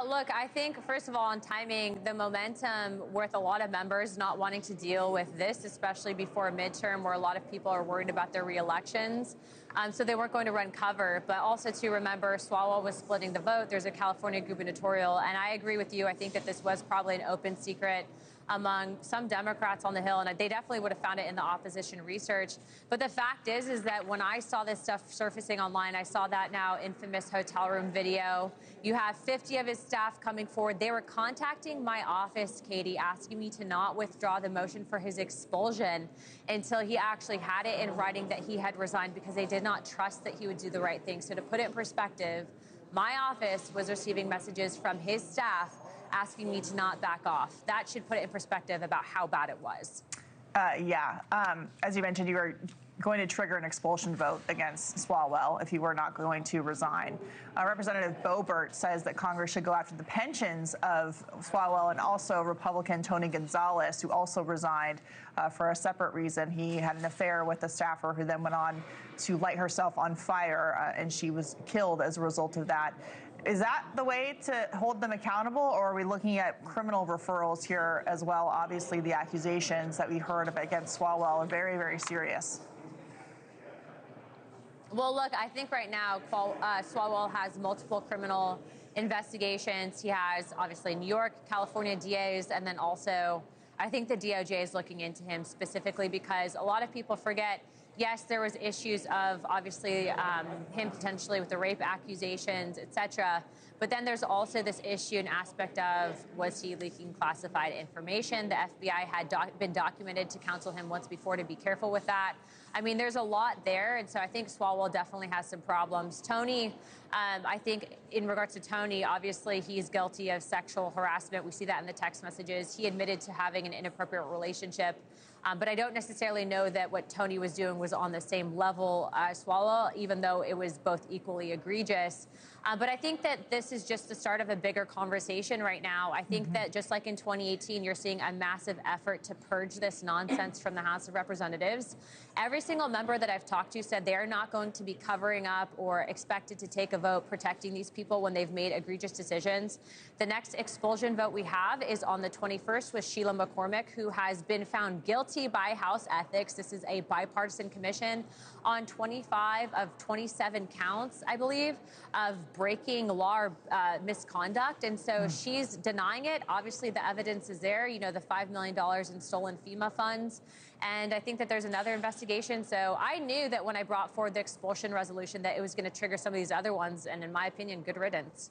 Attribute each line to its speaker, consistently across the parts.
Speaker 1: Look, I think, first of all, on timing, the momentum with a lot of members not wanting to deal with this, especially before a midterm where a lot of people are worried about their re-elections. So they weren't going to run cover. But also to remember, Swalwell was splitting the vote. There's a California gubernatorial. And I agree with you. I think that this was probably an open secret among some Democrats on the Hill, and they definitely would have found it in the opposition research. But the fact is that when I saw this stuff surfacing online, I saw that now infamous hotel room video. You have 50 of his staff coming forward. They were contacting my office, Katie, asking me to not withdraw the motion for his expulsion until he actually had it in writing that he had resigned, because they did not trust that he would do the right thing. So to put it in perspective, my office was receiving messages from his staff asking me to not back off. That should put it in perspective about how bad it was.
Speaker 2: As you mentioned, you were going to trigger an expulsion vote against Swalwell if he were not going to resign. Representative Boebert says that Congress should go after the pensions of Swalwell and also Republican Tony Gonzalez, who also resigned for a separate reason. He had an affair with a staffer who then went on to light herself on fire, and she was killed as a result of that. Is that the way to hold them accountable, or are we looking at criminal referrals here as well? Obviously, the accusations that we heard of against Swalwell are very, very serious.
Speaker 1: Well, look, I think right now Swalwell has multiple criminal investigations. He has, obviously, New York, California DAs, and then also I think the DOJ is looking into him specifically because a lot of people forget, yes, there was issues of, obviously, him potentially with the rape accusations, et cetera. But then there's also this issue and aspect of, was he leaking classified information? The FBI had been documented to counsel him once before to be careful with that. I mean, there's a lot there, and so I think Swalwell definitely has some problems. Tony, I think in regards to Tony, obviously he's guilty of sexual harassment. We see that in the text messages. He admitted to having an inappropriate relationship. But I don't necessarily know that what Tony was doing was on the same level as Swalwell, even though it was both equally egregious. But I think that this is just the start of a bigger conversation right now. I think that just like in 2018, you're seeing a massive effort to purge this nonsense from the House of Representatives. Every single member that I've talked to said they are not going to be covering up or expected to take a vote protecting these people when they've made egregious decisions. The next expulsion vote we have is on the 21st with Sheila McCormick, who has been found guilty by House Ethics. This is a bipartisan commission on 25 of 27 counts, I believe, of breaking law or misconduct. And so she's denying it. Obviously, the evidence is there, you know, the $5 million in stolen FEMA funds. And I think that there's another investigation. So I knew that when I brought forward the expulsion resolution that it was going to trigger some of these other ones. And in my opinion, good riddance.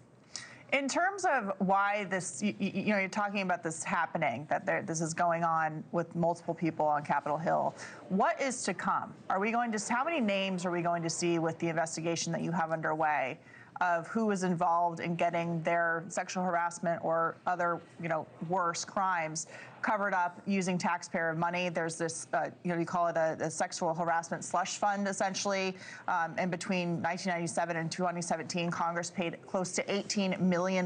Speaker 2: In terms of why this, you know, you're talking about this happening, that this is going on with multiple people on Capitol Hill. What is to come? Are we going to, how many names are we going to see with the investigation that you have underway of who is involved in getting their sexual harassment or other, you know, worse crimes covered up using taxpayer money? There's this, you know, you call it a sexual harassment slush fund, essentially. And between 1997 and 2017, Congress paid close to $18 million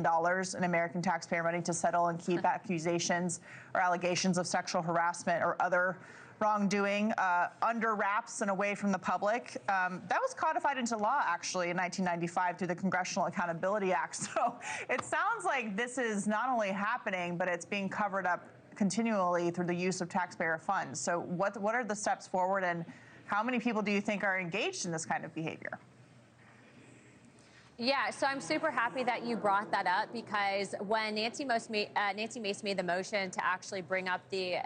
Speaker 2: in American taxpayer money to settle and keep accusations or allegations of sexual harassment or other wrongdoing under wraps and away from the public. That was codified into law, actually, in 1995 through the Congressional Accountability Act. So it sounds like this is not only happening, but it's being covered up continually through the use of taxpayer funds. So what are the steps forward, and how many people do you think are engaged in this kind of behavior?
Speaker 1: Yeah, so I'm super happy that you brought that up, because when Nancy Mace made the motion to actually bring up the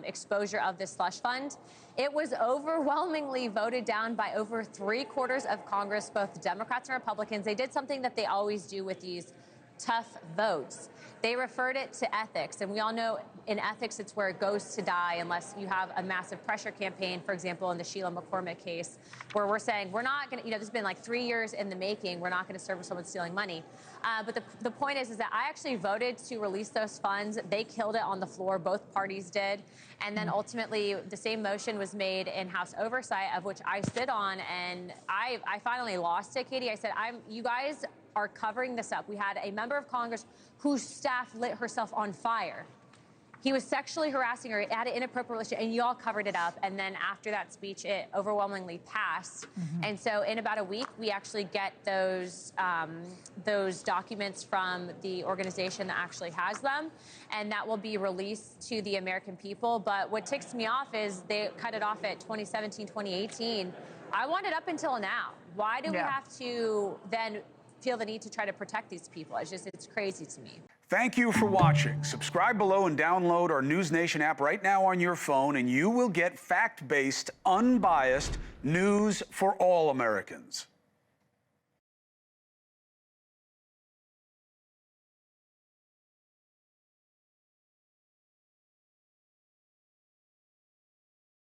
Speaker 1: exposure of the slush fund, it was overwhelmingly voted down by over 3/4 of Congress, both Democrats and Republicans. They did something that they always do with these tough votes. They referred it to ethics, and we all know in ethics it's where it goes to die unless you have a massive pressure campaign, for example, in the Sheila McCormick case, where we're saying we're not going to, you know, this has been like 3 years in the making, we're not going to serve someone stealing money. But the point is that I actually voted to release those funds. They killed it on the floor, both parties did. And then ultimately the same motion was made in House Oversight, of which I stood on, and I finally lost it, Katie. I said, you guys are covering this up. We had a member of Congress whose staff lit herself on fire. he was sexually harassing her, had an inappropriate relationship, and you all covered it up. And then after that speech, it overwhelmingly passed. And so in about a week, we actually get those documents from the organization that actually has them, and that will be released to the American people. But what ticks me off is they cut it off at 2017, 2018. I want it up until now. Why do we have to then feel the need to try to protect these people? It's crazy to me.
Speaker 3: Thank you for watching. Subscribe below and download our NewsNation app right now on your phone, and you will get fact-based, unbiased news for all Americans.